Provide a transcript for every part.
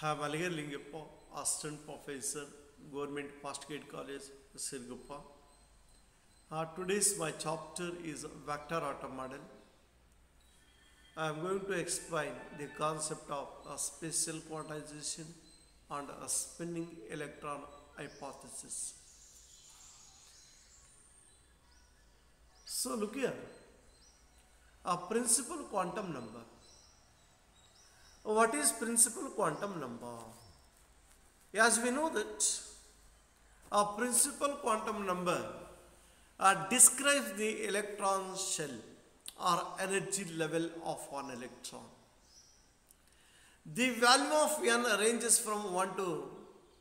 I'm Aligar Lingappa, Assistant Professor, Government Postgrad College, Sirguppa. Today's my chapter is Vector Atom Model. I am going to explain the concept of a special quantization and a spinning electron hypothesis. So look here, a principal quantum number. What is principal quantum number? As we know that a principal quantum number describes the electron shell or energy level of one electron. The value of n ranges from 1 to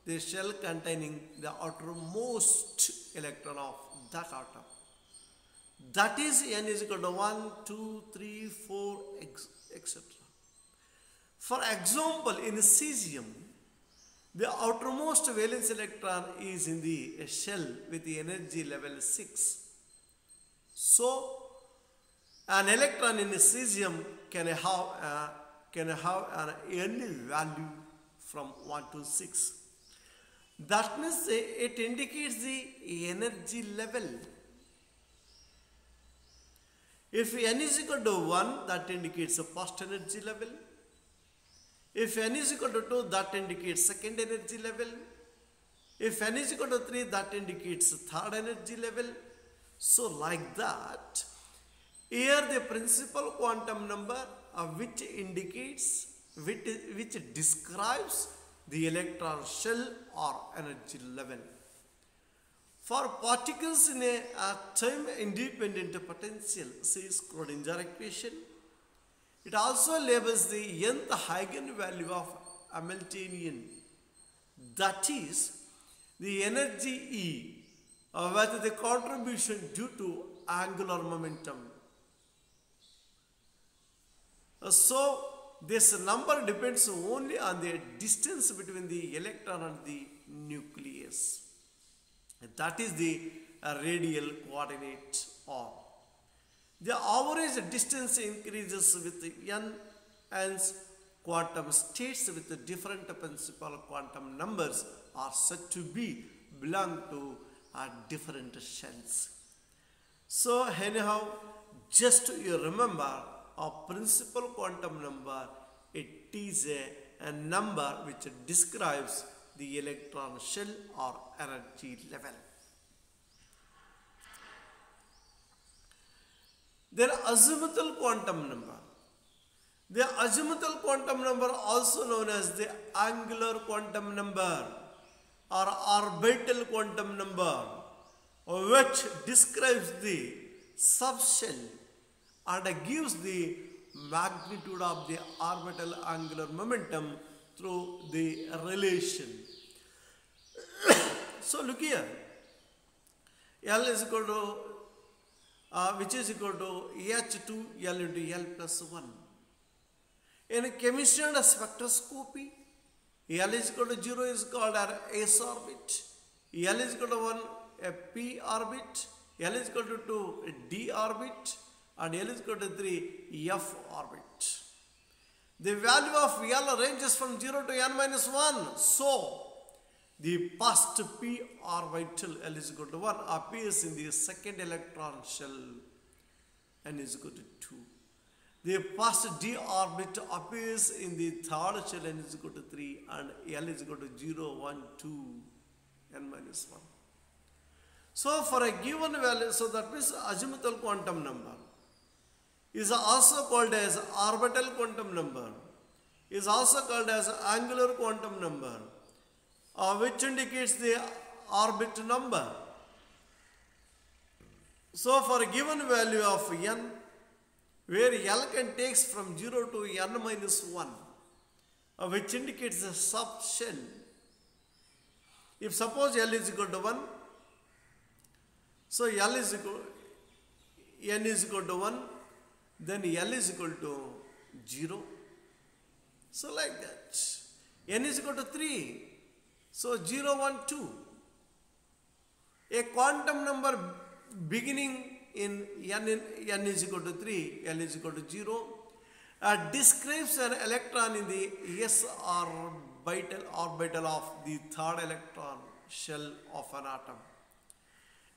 the shell containing the outermost electron of that atom. That is n is equal to 1, 2, 3, 4, etc. For example, in cesium, the outermost valence electron is in the shell with the energy level 6. So, an electron in cesium can have any value from 1 to 6. That means it indicates the energy level. If n is equal to 1, that indicates the first energy level. If n is equal to 2, that indicates second energy level. If n is equal to 3, that indicates third energy level. So like that, here the principal quantum number which describes the electron shell or energy level. For particles in a time-independent potential, see Schrodinger equation, it also labels the nth eigenvalue of Hamiltonian, that is, the energy E with the contribution due to angular momentum. So, this number depends only on the distance between the electron and the nucleus. That is the radial coordinate R. The average distance increases with n's quantum states with the different principal quantum numbers are said to belong to different shells. So anyhow, just you remember a principal quantum number, it is a number which describes the electron shell or energy level. Then azimuthal quantum number. The azimuthal quantum number, also known as the angular quantum number or orbital quantum number, which describes the subshell and gives the magnitude of the orbital angular momentum through the relation. So look here, L is equal to which is equal to H2 L into L plus 1. In chemistry and spectroscopy, L is equal to 0 is called an S orbit, L is equal to 1 a P orbit, L is equal to 2 a D orbit, and L is equal to 3 F orbit. The value of L ranges from 0 to n minus 1. So, the first p orbital L is equal to 1 appears in the second electron shell, n is equal to 2. The first d orbit appears in the third shell, n is equal to 3, and L is equal to 0, 1, 2, n minus 1. So for a given value, so that means azimuthal quantum number is also called as orbital quantum number, is also called as angular quantum number, which indicates the orbit number. So for a given value of n, where L can takes from 0 to n minus 1, which indicates the subshell. If suppose L is equal to 1, so n is equal to 1, then L is equal to 0. So like that. N is equal to 3. So 0, 1, 2. A quantum number beginning in n is equal to 3, L is equal to 0, describes an electron in the s vital orbital of the third electron shell of an atom.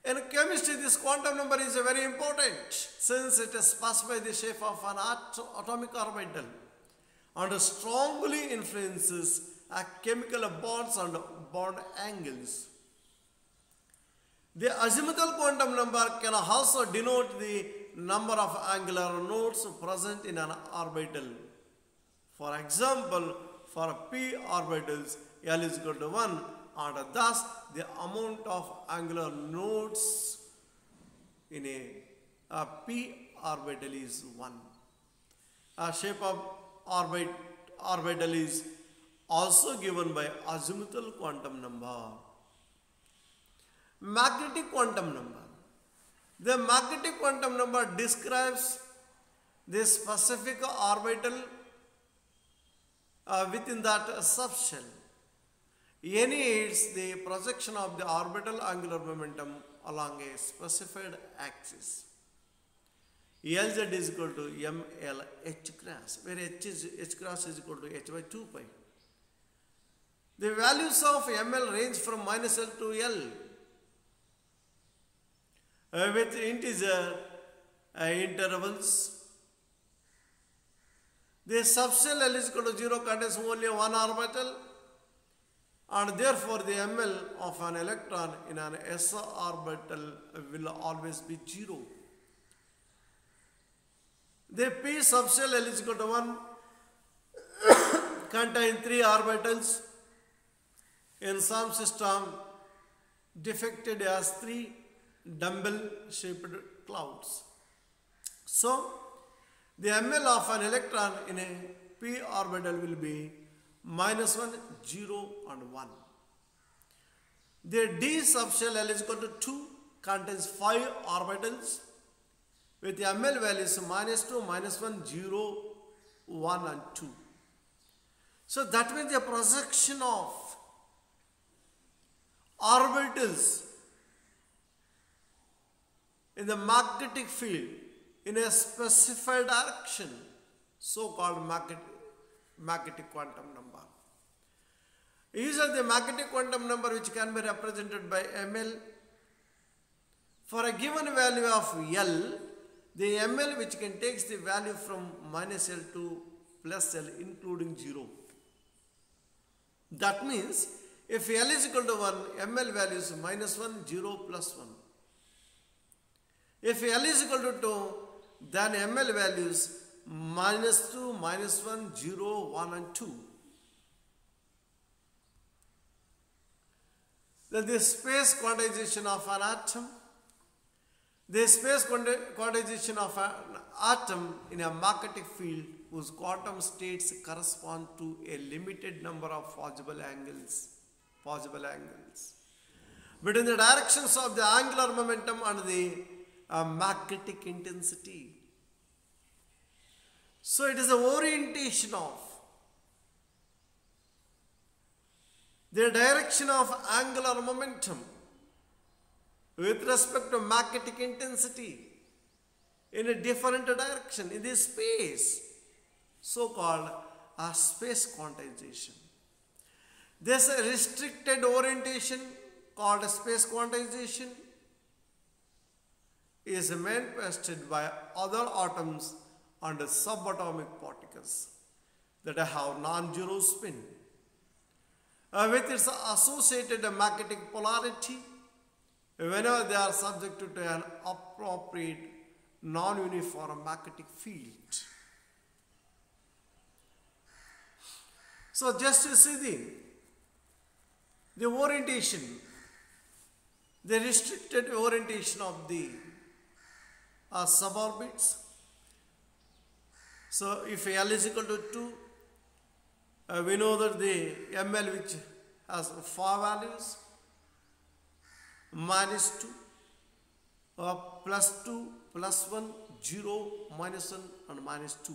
In chemistry, this quantum number is very important since it specifies the shape of an atomic orbital and strongly influences chemical bonds and bond angles. The azimuthal quantum number can also denote the number of angular nodes present in an orbital. For example, for p orbitals, L is equal to 1, and thus the amount of angular nodes in a p orbital is 1. A shape of orbital is also given by azimuthal quantum number. Magnetic quantum number. The magnetic quantum number describes the specific orbital within that subshell. N is the projection of the orbital angular momentum along a specified axis. Lz is equal to ml h cross, where h cross is equal to h by 2 pi. The values of ml range from minus L to L with integer intervals. The subshell L is equal to 0 contains only one orbital, and therefore the ml of an electron in an s orbital will always be 0. The p subshell L is equal to 1 contain 3 orbitals. In some system depicted as 3 dumbbell shaped clouds. So the ml of an electron in a p orbital will be minus 1, 0 and 1. The d subshell L is equal to 2 contains 5 orbitals with the ml values minus 2, minus 1, 0, 1 and 2. So that means the projection of orbitals in the magnetic field in a specified direction, so-called magnetic quantum number. Usually the magnetic quantum number which can be represented by ml. For a given value of L, the ml which can take the value from minus L to plus L including 0. That means if L is equal to 1, ml value is minus 1, 0, plus 1. If L is equal to 2, then ml values minus 2, minus 1, 0, 1 and 2. Then the space quantization of an atom. The space quantization of an atom in a magnetic field whose quantum states correspond to a limited number of possible angles between the directions of the angular momentum and the magnetic intensity. So it is the orientation of the direction of angular momentum with respect to magnetic intensity in a different direction in this space, so-called space quantization. This restricted orientation called space quantization is manifested by other atoms and subatomic particles that have non-zero spin with its associated magnetic polarity whenever they are subjected to an appropriate non-uniform magnetic field. So just to see the orientation, the restricted orientation of the suborbits. So if L is equal to 2, we know that the ml which has 4 values, minus 2, plus 2, plus 1, 0, minus 1 and minus 2.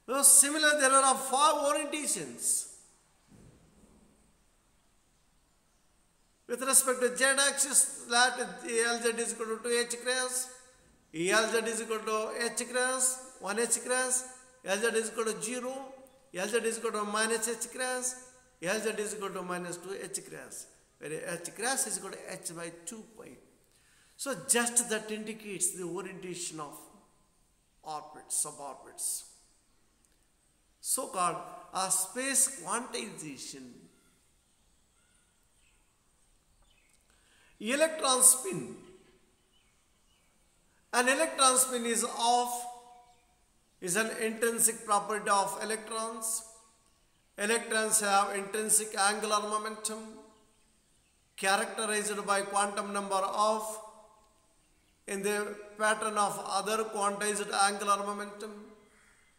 So similar, there are 4 orientations. With respect to z-axis, that Lz is equal to 2h cross, Lz is equal to h cross, 1h cross, Lz is equal to 0, Lz is equal to minus h cross, Lz is equal to minus 2 h cross, where h cross is equal to h by 2 pi. So just that indicates the orientation of orbits, suborbits. So called a space quantization. Electron spin. An electron spin is an intrinsic property of electrons. Electrons have intrinsic angular momentum characterized by quantum number of in the pattern of other quantized angular momentum.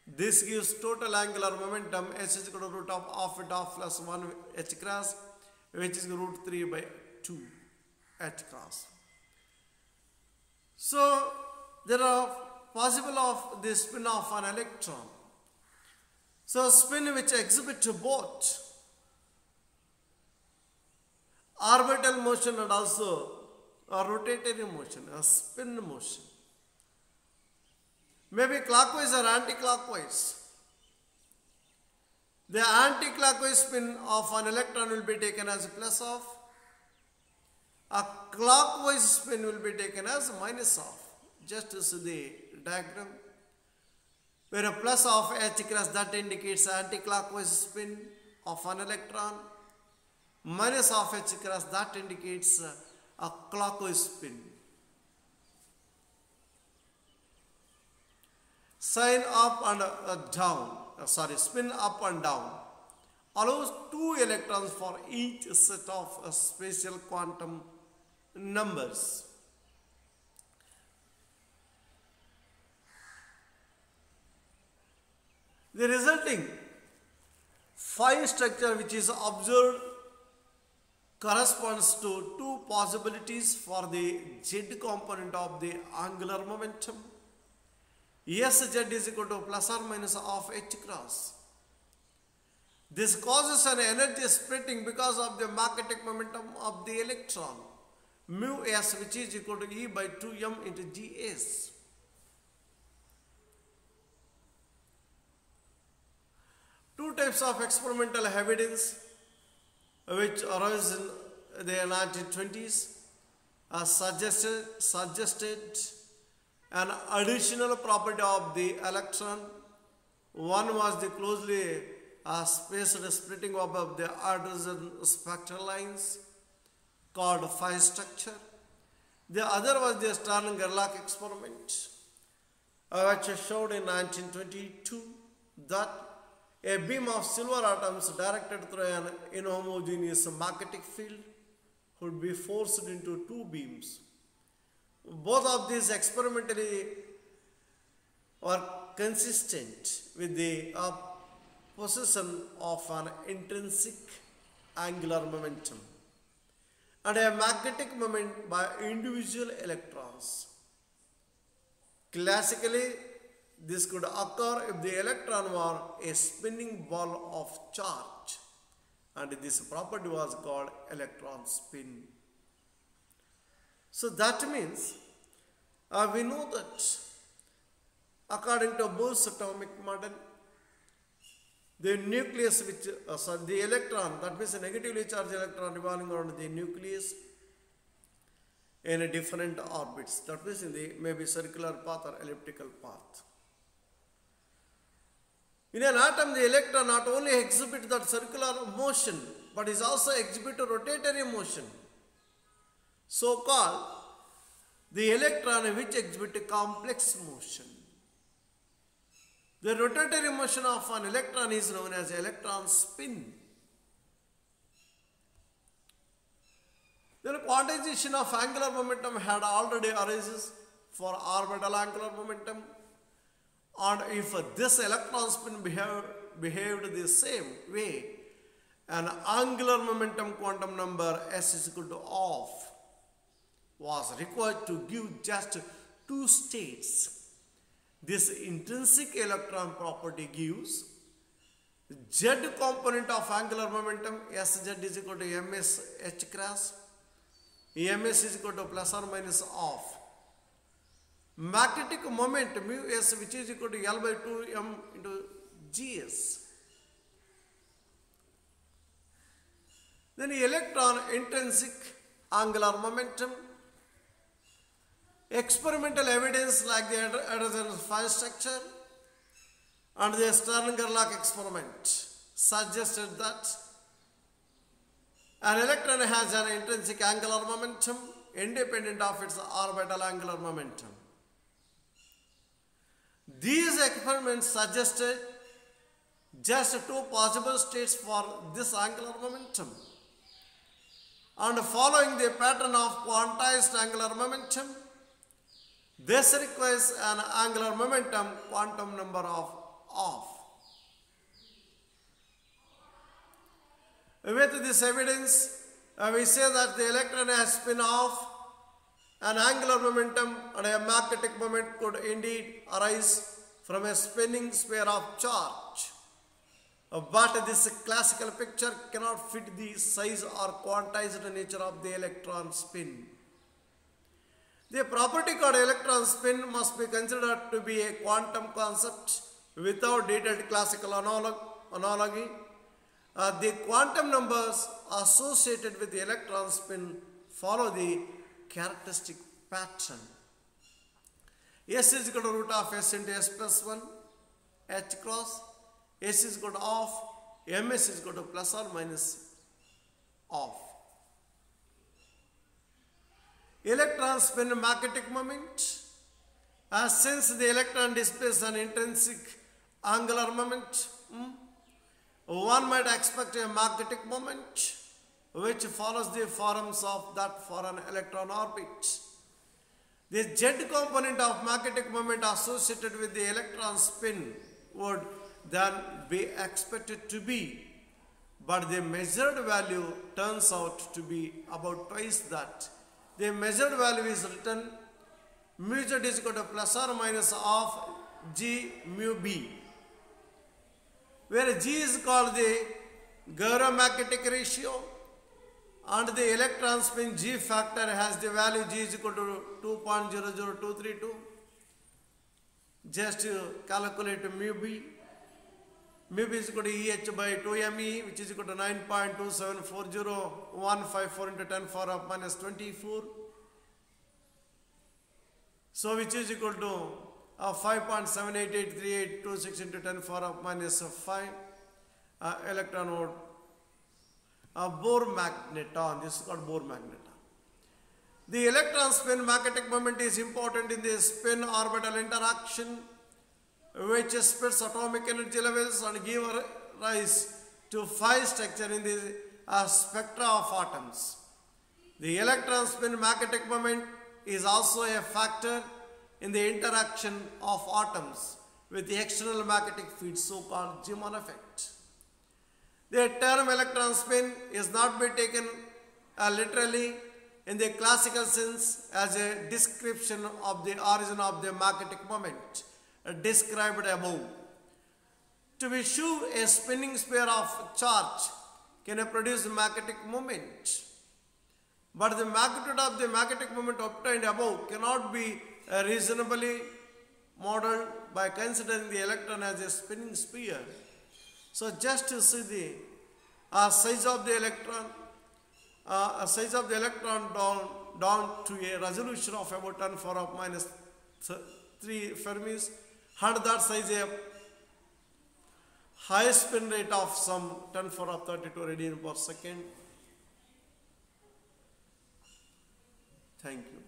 This gives total angular momentum s is equal to root of half it off plus 1 h cross, which is root 3 by 2 h cross. So there are possible of the spin of an electron. So spin which exhibit both orbital motion and also a rotatory motion, a spin motion. Maybe clockwise or anti-clockwise. The anti-clockwise spin of an electron will be taken as plus of. A clockwise spin will be taken as minus of. Just to see the diagram. Where a plus of h cross, that indicates anti-clockwise spin of an electron. Minus of h cross, that indicates a clockwise spin. Sign up and down, spin up and down allows 2 electrons for each set of spatial quantum numbers. The resulting phi structure which is observed corresponds to 2 possibilities for the z component of the angular momentum. Sz is equal to plus or minus of h cross. This causes an energy splitting because of the magnetic momentum of the electron, mu s, which is equal to E by 2m into gs. Two types of experimental evidence which arose in the 1920s suggested an additional property of the electron. One was the closely spaced splitting of the hydrogen spectral lines called phi structure. The other was the Stern-Gerlach experiment which showed in 1922 that a beam of silver atoms directed through an inhomogeneous magnetic field would be forced into 2 beams. Both of these experimentally were consistent with the possession of an intrinsic angular momentum and a magnetic moment by individual electrons. Classically, this could occur if the electron were a spinning ball of charge, and this property was called electron spin. So that means we know that according to Bohr's atomic model, the nucleus which, the electron, that means a negatively charged electron revolving around the nucleus in a different orbits, that means in the maybe circular path or elliptical path. In an atom, the electron not only exhibits that circular motion, but is also exhibit rotatory motion, so called the electron which exhibit complex motion. The rotatory motion of an electron is known as electron spin. Then quantization of angular momentum had already arisen for orbital angular momentum, and if this electron spin behaved the same way, an angular momentum quantum number s is equal to half was required to give just 2 states. This intrinsic electron property gives z component of angular momentum Sz is equal to ms h cross, ms is equal to plus or minus half. Magnetic moment mu s, which is equal to L by 2m into gs. Then electron intrinsic angular momentum. Experimental evidence like the hydrogen fine structure and the Stern-Gerlach experiment suggested that an electron has an intrinsic angular momentum independent of its orbital angular momentum. These experiments suggested just two possible states for this angular momentum. And following the pattern of quantized angular momentum, this requires an angular momentum quantum number of half. With this evidence, we say that the electron has spin off, an angular momentum and a magnetic moment could indeed arise from a spinning sphere of charge. But this classical picture cannot fit the size or quantized nature of the electron spin. The property called electron spin must be considered to be a quantum concept without detailed classical analogy. The quantum numbers associated with the electron spin follow the characteristic pattern. S is equal to root of S into S plus 1, H cross. S is equal to half, Ms is equal to plus or minus half. Electron spin magnetic moment. Since the electron displays an intrinsic angular moment, one might expect a magnetic moment which follows the forms of that for an electron orbit. The z component of magnetic moment associated with the electron spin would then be expected to be, but the measured value turns out to be about twice that. The measured value is written mu z is equal to plus or minus half g mu b, where g is called the gyromagnetic ratio and the electron spin g factor has the value g is equal to 2.00232. Just calculate mu b. Mu b is equal to EH by 2ME, which is equal to 9.2740154 into 10 power of minus 24. So which is equal to 5.7883826 into 10 power of minus 5 electron volt. Bohr magneton, this is called Bohr magneton. The electron spin magnetic moment is important in the spin orbital interaction, which splits atomic energy levels and give rise to phi structure in the spectra of atoms. The electron spin magnetic moment is also a factor in the interaction of atoms with the external magnetic field, so-called Zeeman effect. The term electron spin is not be taken literally in the classical sense as a description of the origin of the magnetic moment described above. To be sure, a spinning sphere of charge can produce magnetic moment, but the magnitude of the magnetic moment obtained above cannot be reasonably modeled by considering the electron as a spinning sphere. So just to see the size of the electron, down to a resolution of about 10 power of minus 3 Fermis, had that size a high spin rate of some 10 power of 32 radian per second. Thank you.